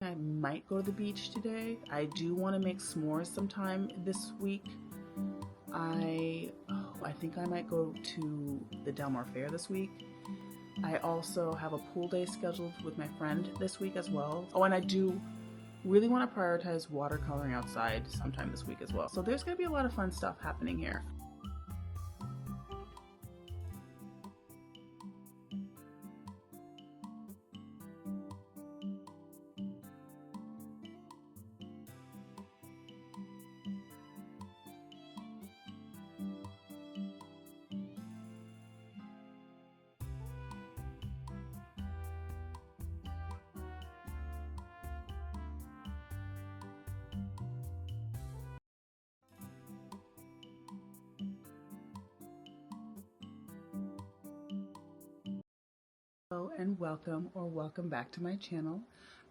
I might go to the beach today. I do want to make s'mores sometime this week. I think I might go to the Del Mar Fair this week. I also have a pool day scheduled with my friend this week as well. Oh, and I do really want to prioritize watercoloring outside sometime this week as well. So there's going to be a lot of fun stuff happening here. Hello and welcome back to my channel.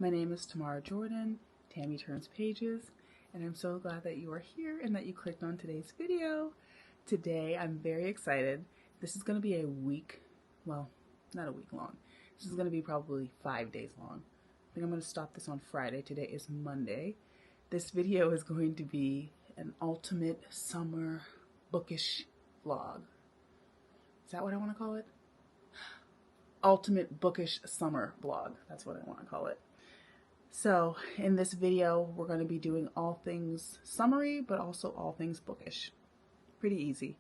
My name is Tamara Jordan, Tammy Turns Pages, and I'm so glad that you are here and that you clicked on today's video. Today I'm very excited. This is going to be a week, well, not a week long. This is going to be probably 5 days long. I think I'm going to stop this on Friday. Today is Monday. This video is going to be an ultimate summer bookish vlog. Is that what I want to call it? Ultimate bookish summer vlog. That's what I want to call it. So in this video, we're going to be doing all things summery, but also all things bookish. Pretty easy.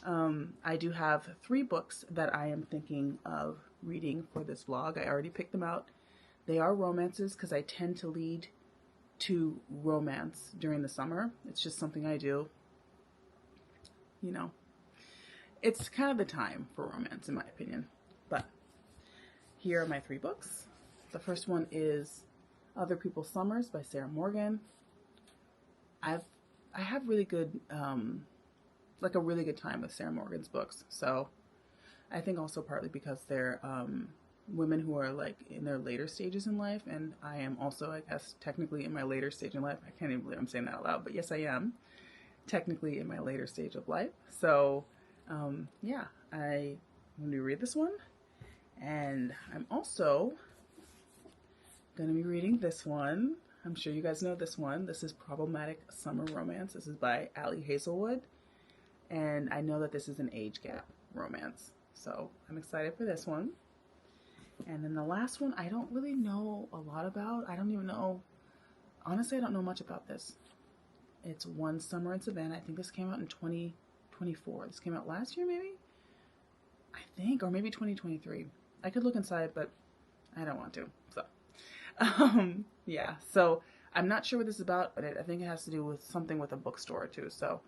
I do have 3 books that I am thinking of reading for this vlog. I already picked them out. They are romances because I tend to lead to romance during the summer. It's just something I do. You know, it's kind of the time for romance in my opinion. But here are my 3 books. The first one is Other People's Summers by Sarah Morgan. I have really good, like a really good time with Sarah Morgan's books. So I think also partly because they're women who are like in their later stages in life, and I am also, I guess, technically in my later stage in life. I can't even believe I'm saying that out loud, but yes, I am technically in my later stage of life. So yeah, I'm going to read this one. And I'm also going to be reading this one. I'm sure you guys know this one. This is Problematic Summer Romance. This is by Hazelwood. And I know that this is an age gap romance. So I'm excited for this one. And then the last one, I don't really know a lot about. I don't even know. Honestly, I don't know much about this. It's One Summer in Savannah. I think this came out in 2024. This came out last year, maybe? I think, or maybe 2023. I could look inside, but I don't want to. So, yeah. So I'm not sure what this is about, but I think it has to do with something with a bookstore too. So,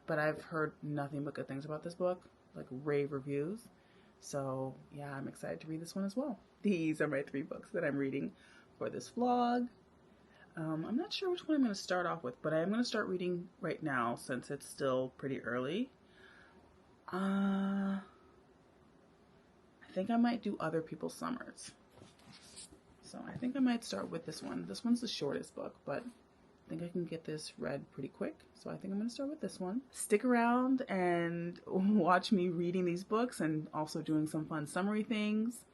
but I've heard nothing but good things about this book, like rave reviews. So yeah, I'm excited to read this one as well. These are my 3 books that I'm reading for this vlog. I'm not sure which one I'm going to start off with, but I'm going to start reading right now since it's still pretty early. I think I might do Other People's Summers. So I think I might start with this one. This one's the shortest book, but I think I can get this read pretty quick. So I think I'm going to start with this one. Stick around and watch me reading these books and also doing some fun summary things.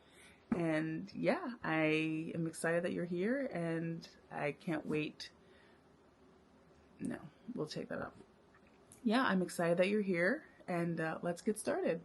And yeah, I am excited that you're here and I can't wait. No, we'll take that up. Yeah, I'm excited that you're here and let's get started.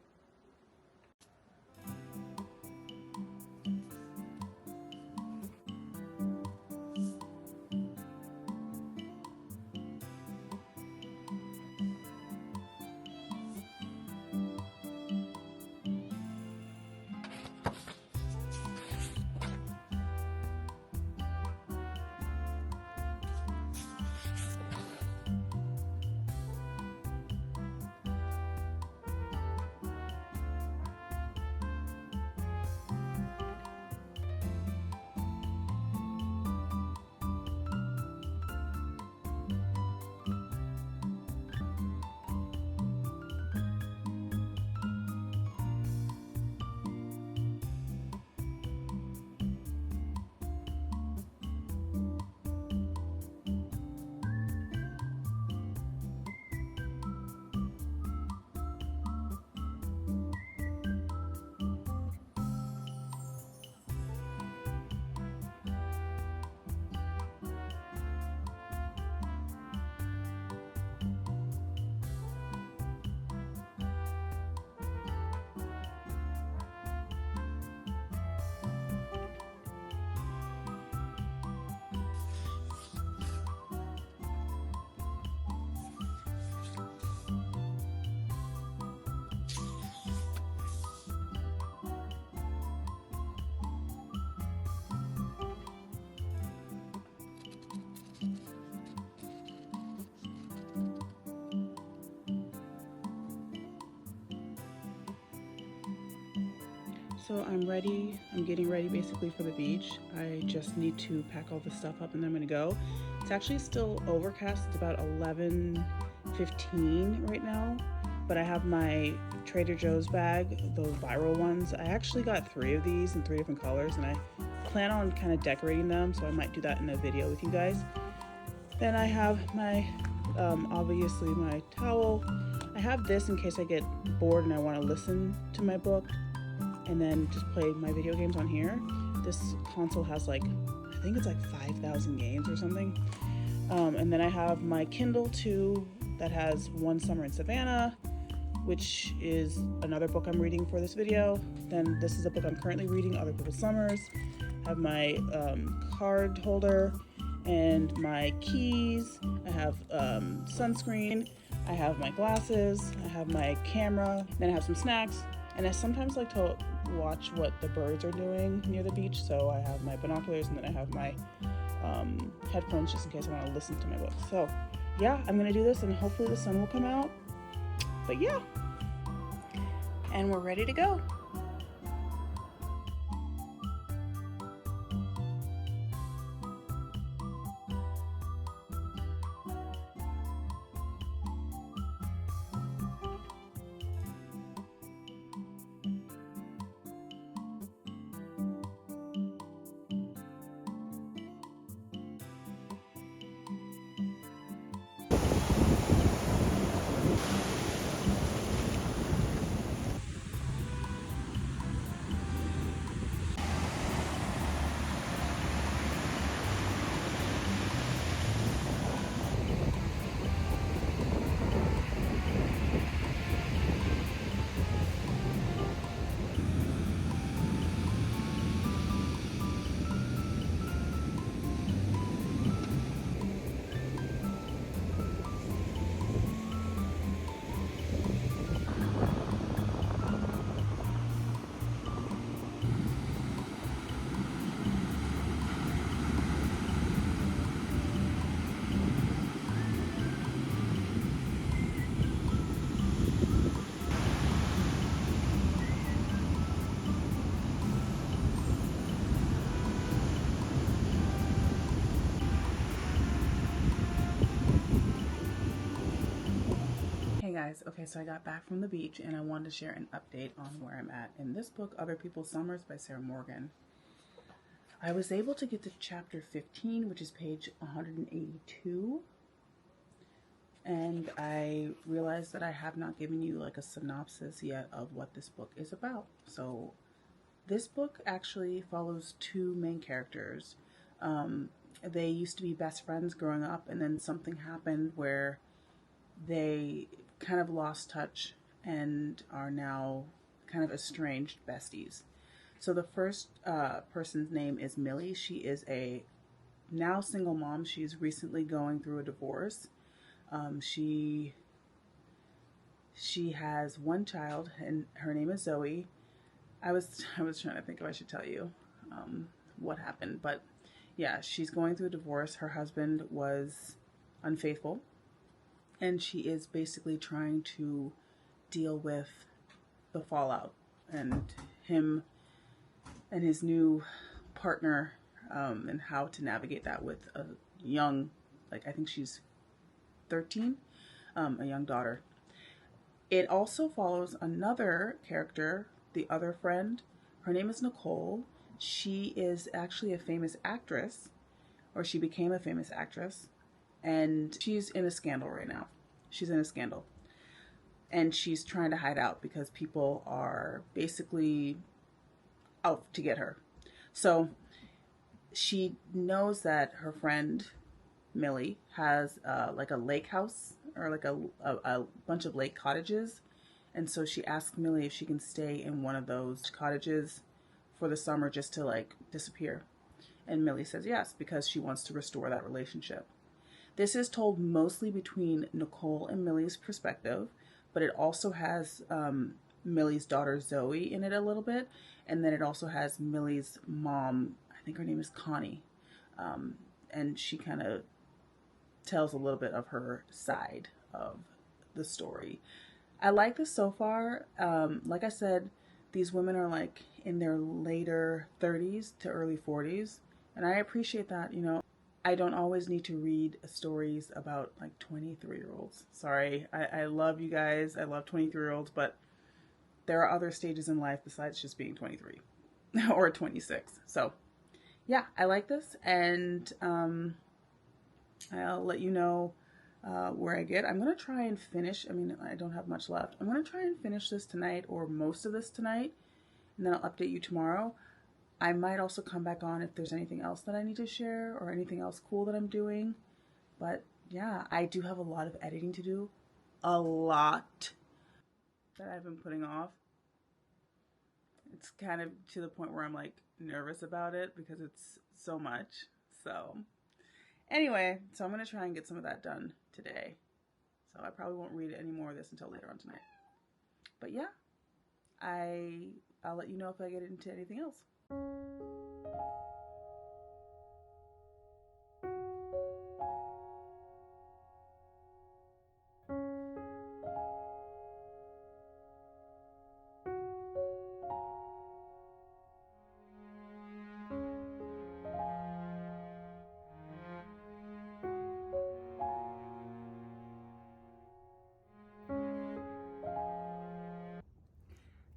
So I'm ready. I'm getting ready basically for the beach. I just need to pack all the stuff up and then I'm gonna go. It's actually still overcast. It's about 11:15 right now, but I have my Trader Joe's bag, those viral ones. I actually got 3 of these in 3 different colors and I plan on kind of decorating them, so I might do that in a video with you guys. Then I have my, obviously my towel. I have this in case I get bored and I want to listen to my book and then just play my video games on here. This console has like, I think it's like 5,000 games or something. And then I have my Kindle too that has One Summer in Savannah, which is another book I'm reading for this video. Then this is a book I'm currently reading, Other People's Summers. I have my card holder and my keys. I have sunscreen. I have my glasses. I have my camera. Then I have some snacks. And I sometimes like to watch what the birds are doing near the beach. So I have my binoculars and then I have my headphones just in case I want to listen to my book. So yeah, I'm gonna do this and hopefully the sun will come out. But yeah, and we're ready to go. Hey guys, okay, so I got back from the beach and I wanted to share an update on where I'm at in this book, Other People's Summers by Sarah Morgan. I was able to get to chapter 15, which is page 182, and I realized that I have not given you like a synopsis yet of what this book is about. So this book actually follows 2 main characters. They used to be best friends growing up, and then something happened where they kind of lost touch and are now kind of estranged besties. So the first person's name is Millie. She is a now single mom. She's recently going through a divorce. She has 1 child and her name is Zoe. I was trying to think if I should tell you what happened, but yeah, she's going through a divorce. Her husband was unfaithful, and she is basically trying to deal with the fallout and him and his new partner, and how to navigate that with a young, like I think she's 13, a young daughter. It also follows another character, the other friend. Her name is Nicole. She is actually a famous actress, or she became a famous actress. And she's in a scandal right now. She's in a scandal. And she's trying to hide out because people are basically out to get her. So she knows that her friend Millie has like a lake house, or like a bunch of lake cottages. And so she asks Millie if she can stay in one of those cottages for the summer just to like disappear. And Millie says yes, because she wants to restore that relationship. This is told mostly between Nicole and Millie's perspective, but it also has Millie's daughter Zoe in it a little bit, and then it also has Millie's mom, I think her name is Connie, and she kind of tells a little bit of her side of the story. I like this so far. Like I said, These women are like in their later 30s to early 40s. And I appreciate that, you know. I don't always need to read stories about like 23-year-olds. Sorry, I love you guys. I love 23-year-olds, but there are other stages in life besides just being 23 or 26. So yeah, I like this, and I'll let you know where I get. I'm going to try and finish. I mean, I don't have much left. I'm going to try and finish this tonight, or most of this tonight, and then I'll update you tomorrow. I might also come back on if there's anything else that I need to share or anything else cool that I'm doing. But yeah, I do have a lot of editing to do. A lot that I've been putting off. It's kind of to the point where I'm like nervous about it because it's so much. So anyway, so I'm going to try and get some of that done today. So I probably won't read any more of this until later on tonight. But yeah, I'll let you know if I get into anything else.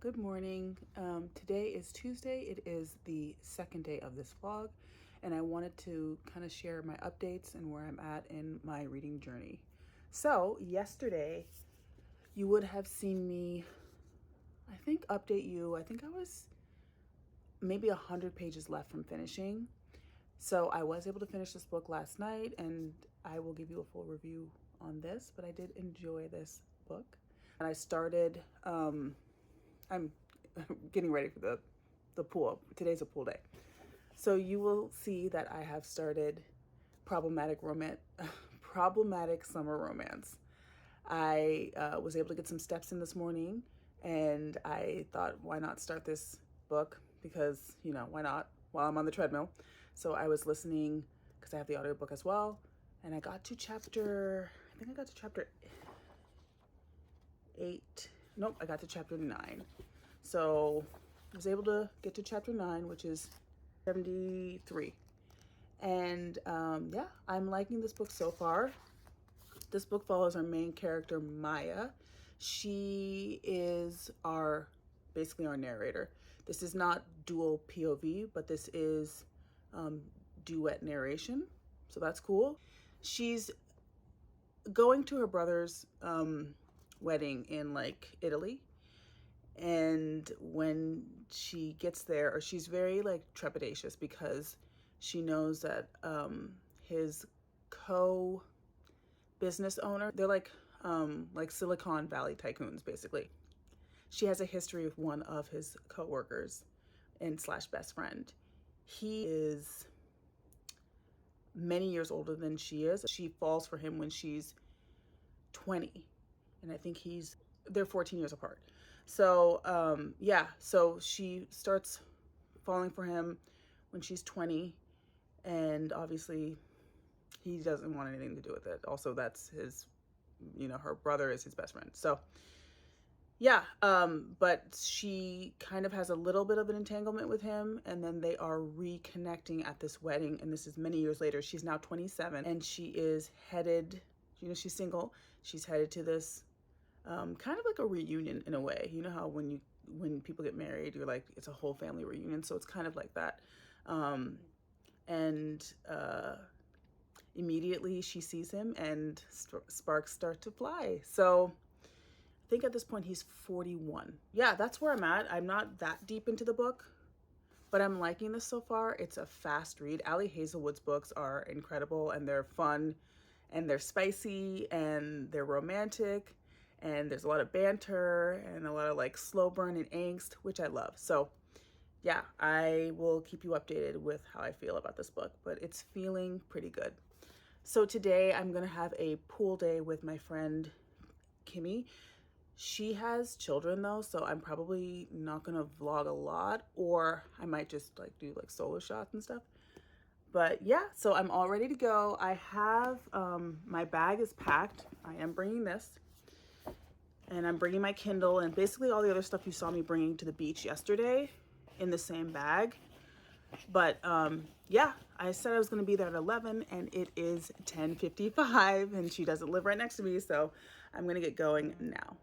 Good morning. Today is Tuesday. It is the second day of this vlog, and I wanted to kind of share my updates and where I'm at in my reading journey. So yesterday you would have seen me, I think, update you. I think I was maybe 100 pages left from finishing. So I was able to finish this book last night, and I will give you a full review on this, but I did enjoy this book. And I started, I'm getting ready for the pool. Today's a pool day. So you will see that I have started problematic summer romance. I was able to get some steps in this morning, and I thought, why not start this book? Because, you know, why not, while I'm on the treadmill. So I was listening, because I have the audiobook as well, and I got to chapter 8. Nope, I got to chapter 9. So I was able to get to chapter 9, which is 73. And yeah, I'm liking this book so far. This book follows our main character, Maya. She is basically our narrator. This is not dual POV, but this is duet narration. So that's cool. She's going to her brother's wedding in like Italy. And when she gets there, or she's very like trepidatious because she knows that his co-business owner, they're like Silicon Valley tycoons, basically. She has a history with one of his co-workers and / best friend. He is many years older than she is. She falls for him when she's 20, and I think they're 14 years apart. So yeah, so she starts falling for him when she's 20, and obviously he doesn't want anything to do with it. Also, that's his, you know, her brother is his best friend. So yeah, but she kind of has a little bit of an entanglement with him, and then they are reconnecting at this wedding, and this is many years later. She's now 27, and she is headed, you know, she's single. She's headed to this kind of like a reunion in a way. You know how when people get married, you're like, it's a whole family reunion. So it's kind of like that. Immediately she sees him, and sparks start to fly. So I think at this point he's 41. Yeah, that's where I'm at. I'm not that deep into the book, but I'm liking this so far. It's a fast read. Ali Hazelwood's books are incredible, and they're fun, and they're spicy, and they're romantic, and there's a lot of banter and a lot of like slow burn and angst, which I love. So yeah, I will keep you updated with how I feel about this book, but it's feeling pretty good. So today I'm gonna have a pool day with my friend Kimmy. She has children though, so I'm probably not gonna vlog a lot, or I might just like do like solo shots and stuff. But yeah, so I'm all ready to go. I have, my bag is packed. I am bringing this. And I'm bringing my Kindle and basically all the other stuff you saw me bringing to the beach yesterday in the same bag. But yeah, I said I was going to be there at 11 and it is 10:55 and she doesn't live right next to me, so I'm going to get going now.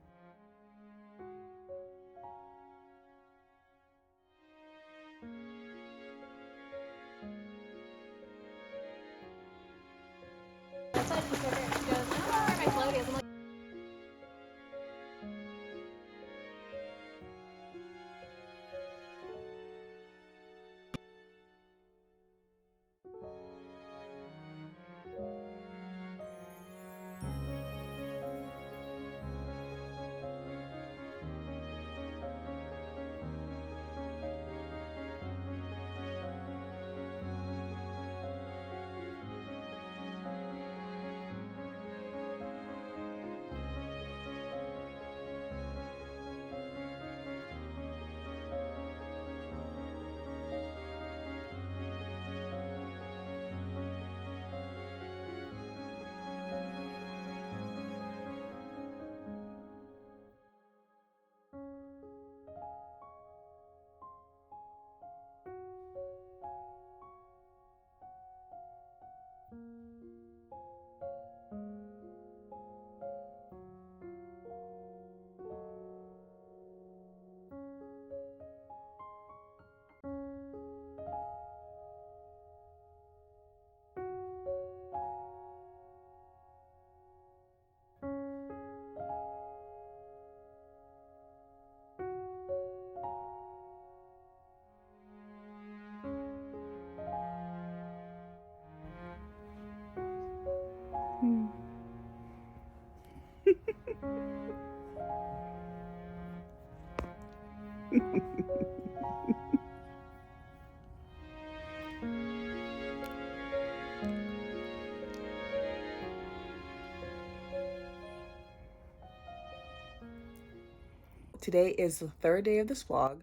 Today is the third day of this vlog.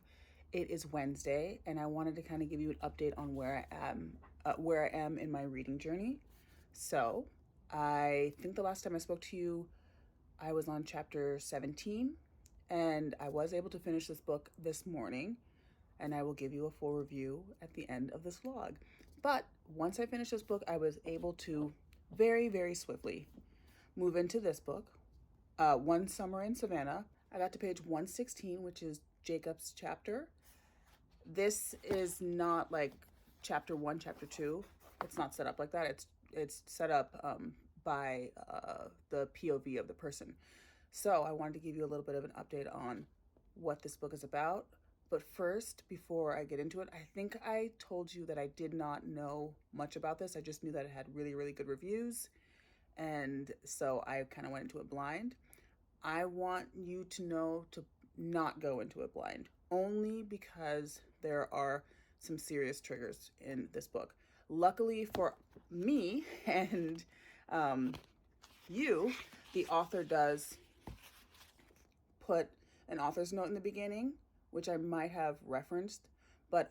It is Wednesday, and I wanted to kind of give you an update on where I am in my reading journey. So, I think the last time I spoke to you, I was on chapter 17, and I was able to finish this book this morning, and I will give you a full review at the end of this vlog. But once I finished this book, I was able to very, very swiftly move into this book, One Summer in Savannah. I got to page 116, which is Jacob's chapter. This is not like chapter 1, chapter 2. It's not set up like that. It's set up by the POV of the person. So I wanted to give you a little bit of an update on what this book is about. But first, before I get into it, I think I told you that I did not know much about this. I just knew that it had really, really good reviews. And so I kind of went into it blind. I want you to know to not go into it blind, only because there are some serious triggers in this book. Luckily for me and you, the author does put an author's note in the beginning, which I might have referenced, but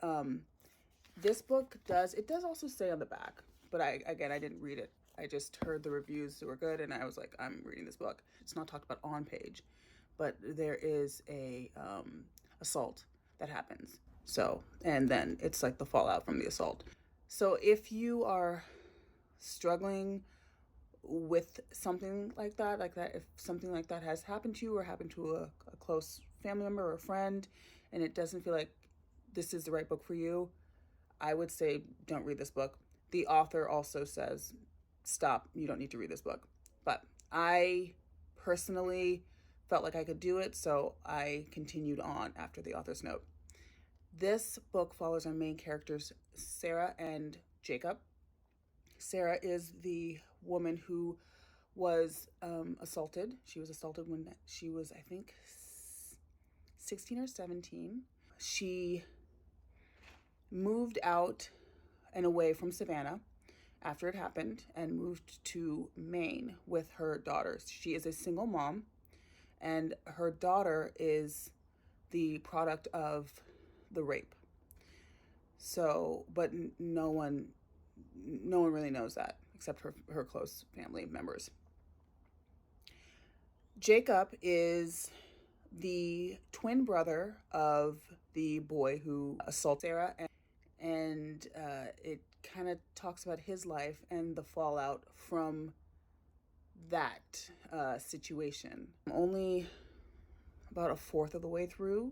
this book does also say on the back, but I didn't read it. I just heard the reviews that were good, and I was like, I'm reading this book. It's not talked about on page, but there is a assault that happens. So, and then it's like the fallout from the assault. So if you are struggling with something like that, if something like that has happened to you or happened to a close family member or a friend, and it doesn't feel like this is the right book for you, I would say don't read this book. The author also says, stop, you don't need to read this book. But I personally felt like I could do it, so I continued on after the author's note. This book follows our main characters, Sarah and Jacob. Sarah is the woman who was assaulted. She was assaulted when she was, I think, 16 or 17. She moved out and away from Savannah after it happened and moved to Maine with her daughters. She is a single mom, and her daughter is the product of the rape. So, but no one really knows that except her close family members. Jacob is the twin brother of the boy who assaulted Terah, and it kind of talks about his life and the fallout from that situation. I'm only about a fourth of the way through.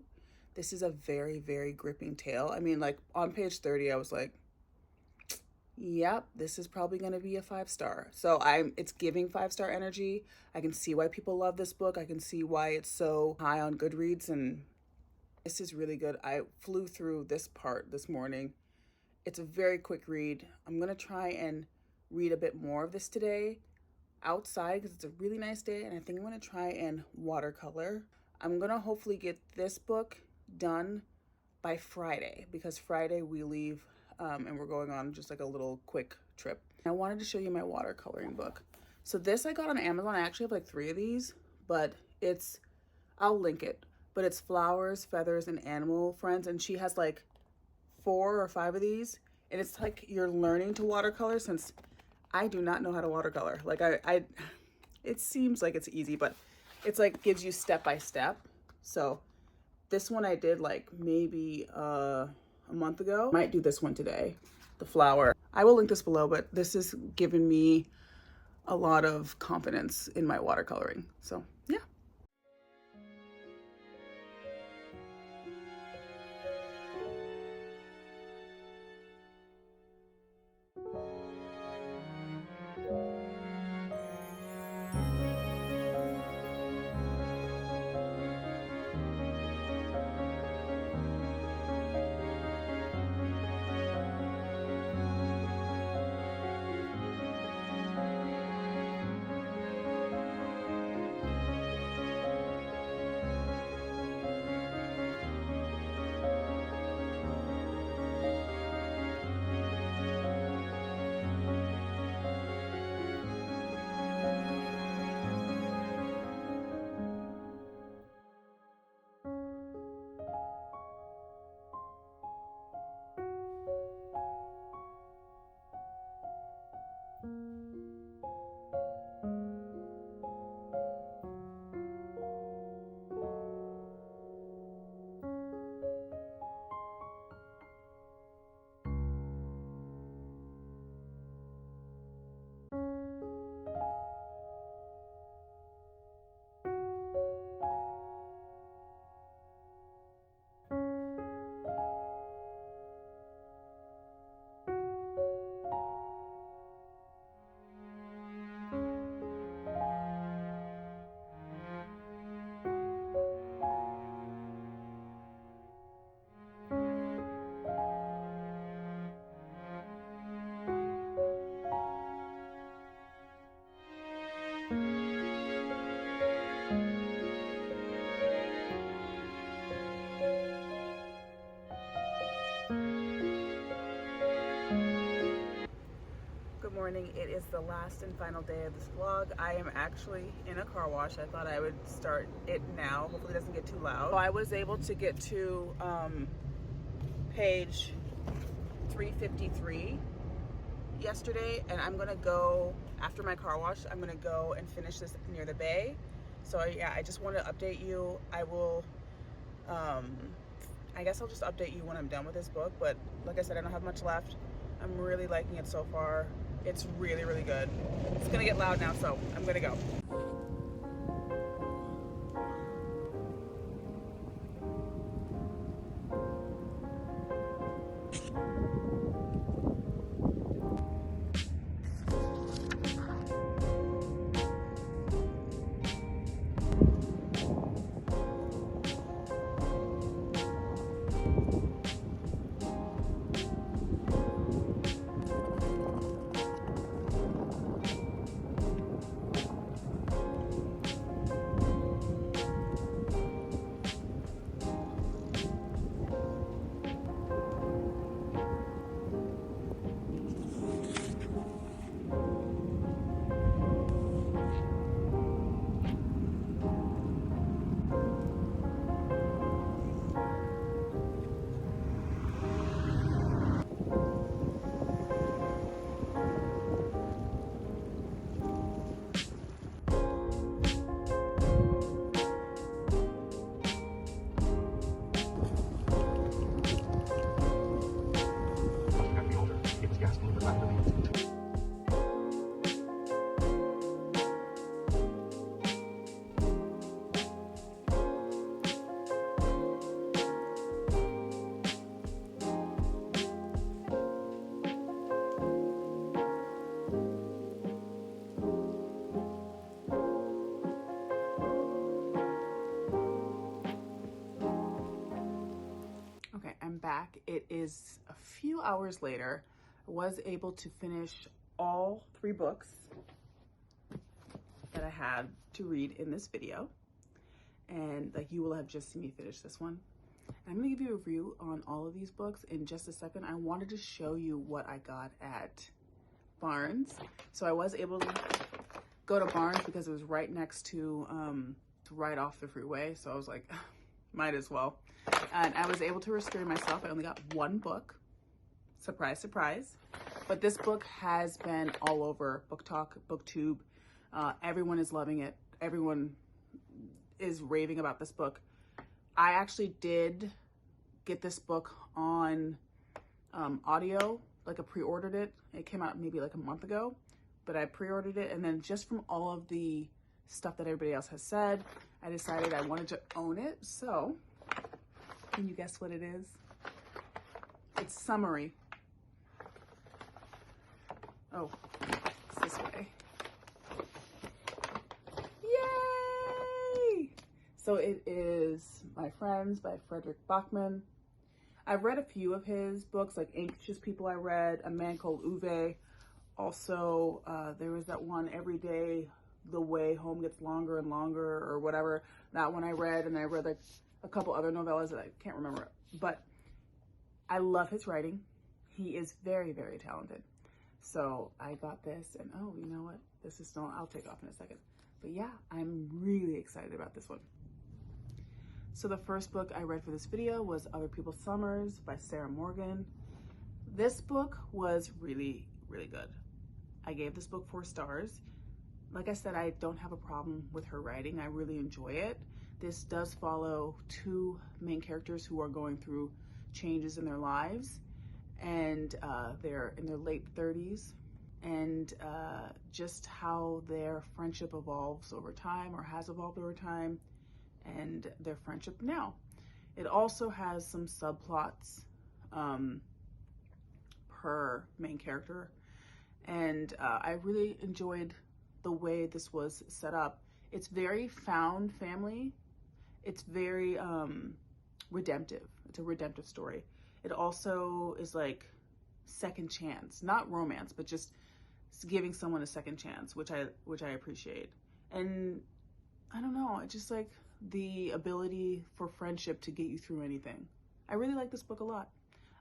This is a very, very gripping tale. I mean, like on page 30, I was like, yep, this is probably going to be a 5-star. So it's giving 5-star energy. I can see why people love this book. I can see why it's so high on Goodreads, and this is really good. I flew through this part this morning. It's a very quick read. I'm going to try and read a bit more of this today outside because it's a really nice day, and I think I'm going to try and watercolor. I'm going to hopefully get this book done by Friday, because Friday we leave and we're going on just like a little quick trip. I wanted to show you my watercoloring book. So this I got on Amazon. I actually have like 3 of these, but I'll link it, but it's Flowers, Feathers, and Animal Friends, and she has like 4 or 5 of these, and it's like you're learning to watercolor, since I do not know how to watercolor. Like it seems like it's easy, but it's like gives you step by step. So this one I did like maybe a month ago. Might do this one today, the flower. I will link this below, but this has given me a lot of confidence in my watercoloring. So yeah. Morning. It is the last and final day of this vlog. I am actually in a car wash. I thought I would start it now. Hopefully it doesn't get too loud. So I was able to get to page 353 yesterday, and I'm gonna go after my car wash. I'm gonna go and finish this near the bay. So yeah, I just want to update you. I will I guess I'll just update you when I'm done with this book, but like I said, I don't have much left. I'm really liking it so far. It's really, really good. It's gonna get loud now, so I'm gonna go. is a few hours later. I was able to finish all 3 books that I had to read in this video. And like, you will have just seen me finish this one. I'm gonna give you a review on all of these books in just a second. I wanted to show you what I got at Barnes. So I was able to go to Barnes because it was right next to right off the freeway. So I was like, might as well. And I was able to restrain myself. I only got 1 book. Surprise, surprise. But this book has been all over Book Talk, BookTube. Everyone is loving it. Everyone is raving about this book. I actually did get this book on audio, like I pre-ordered it. It came out maybe like a month ago, but I pre-ordered it. And then just from all of the stuff that everybody else has said, I decided I wanted to own it. So, can you guess what it is? It's Summary. Oh, it's this way. Yay! So it is My Friends by Frederick Bachman. I've read a few of his books, like Anxious People I read, A Man Called Uwe. Also, there was that one, Every Day the Way Home Gets Longer and Longer, or whatever. That one I read, and I read like a couple other novellas that I can't remember. But I love his writing. He is very, very talented. So I got this, and oh, you know what? This is still, I'll take off in a second. But yeah, I'm really excited about this one. So the first book I read for this video was Other People's Summers by Sarah Morgan. This book was really, really good. I gave this book 4 stars. Like I said, I don't have a problem with her writing. I really enjoy it. This does follow 2 main characters who are going through changes in their lives, and they're in their late 30s, and just how their friendship evolves over time, or has evolved over time, and their friendship now. It also has some subplots per main character, and I really enjoyed the way this was set up. It's very found family. It's very redemptive. It's a redemptive story. It also is like second chance, not romance, but just giving someone a second chance, which I appreciate. And I don't know, I just like the ability for friendship to get you through anything. I really like this book a lot.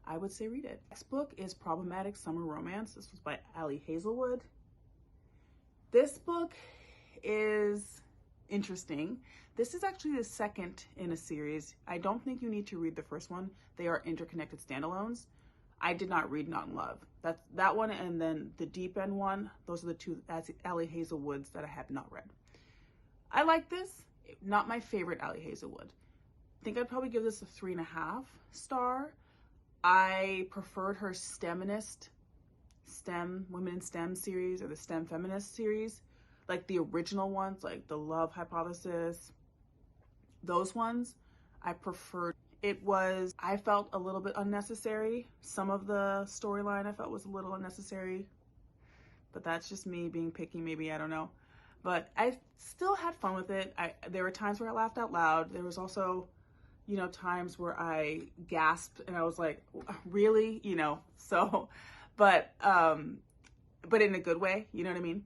I would say read it. Next book is Problematic Summer Romance. This was by Hazelwood. This book is interesting. This is actually the second in a series. I don't think you need to read the first one. They are interconnected standalones. I did not read Not in Love. That's that one, and then the Deep End one. Those are the 2 Hazelwoods that I have not read. I like this. Not my favorite Hazelwood. I think I'd probably give this a 3.5 star. I preferred her Women in STEM series, or the STEM Feminist series, like the original ones, like the Love Hypothesis. Those ones I preferred. I felt a little bit unnecessary. Some of the storyline I felt was a little unnecessary, but that's just me being picky, maybe, I don't know. But I still had fun with it. There were times where I laughed out loud. There was also, you know, times where I gasped and I was like, really? You know, so, but in a good way, you know what I mean?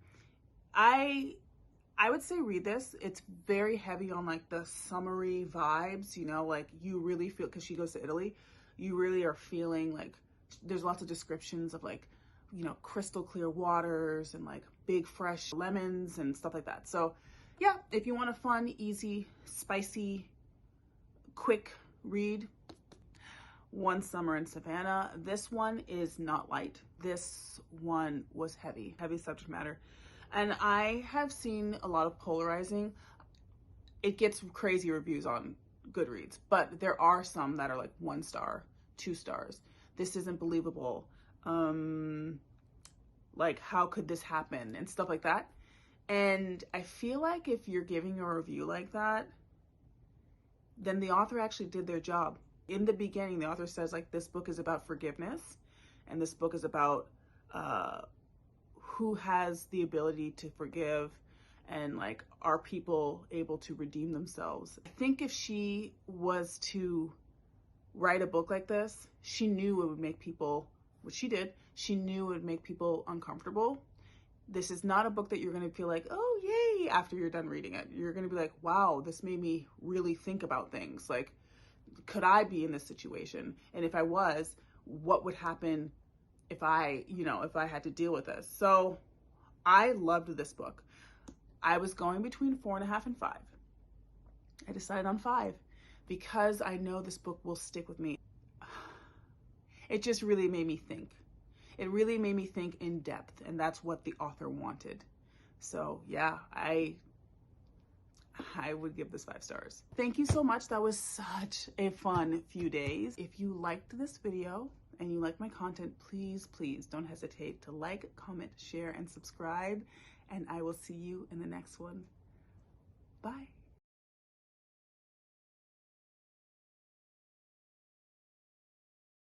I would say read this. It's very heavy on like the summery vibes, you know, like you really feel, because she goes to Italy, you really are feeling like there's lots of descriptions of like, you know, crystal clear waters and like big fresh lemons and stuff like that. So yeah, if you want a fun, easy, spicy, quick read, One Summer in Savannah. This one is not light. This one was heavy subject matter. And I have seen a lot of polarizing. It gets crazy reviews on Goodreads, but there are some that are like 1 star, 2 stars. This isn't believable. Like, how could this happen? And stuff like that. And I feel like if you're giving a review like that, then the author actually did their job. In the beginning, the author says like, this book is about forgiveness, and this book is about who has the ability to forgive, and like, are people able to redeem themselves? I think if she was to write a book like this, she knew it would make people, what she did, she knew it would make people uncomfortable. This is not a book that you're going to feel like, oh, yay, after you're done reading it. You're going to be like, wow, this made me really think about things. Like, could I be in this situation? And if I was, what would happen if I had to deal with this? So I loved this book. I was going between 4.5 and 5. I decided on 5 because I know this book will stick with me. It just really made me think. It really made me think in depth, and that's what the author wanted. So yeah, I would give this 5 stars. Thank you so much. That was such a fun few days. If you liked this video and you like my content, please, please don't hesitate to like, comment, share, and subscribe. And I will see you in the next one. Bye.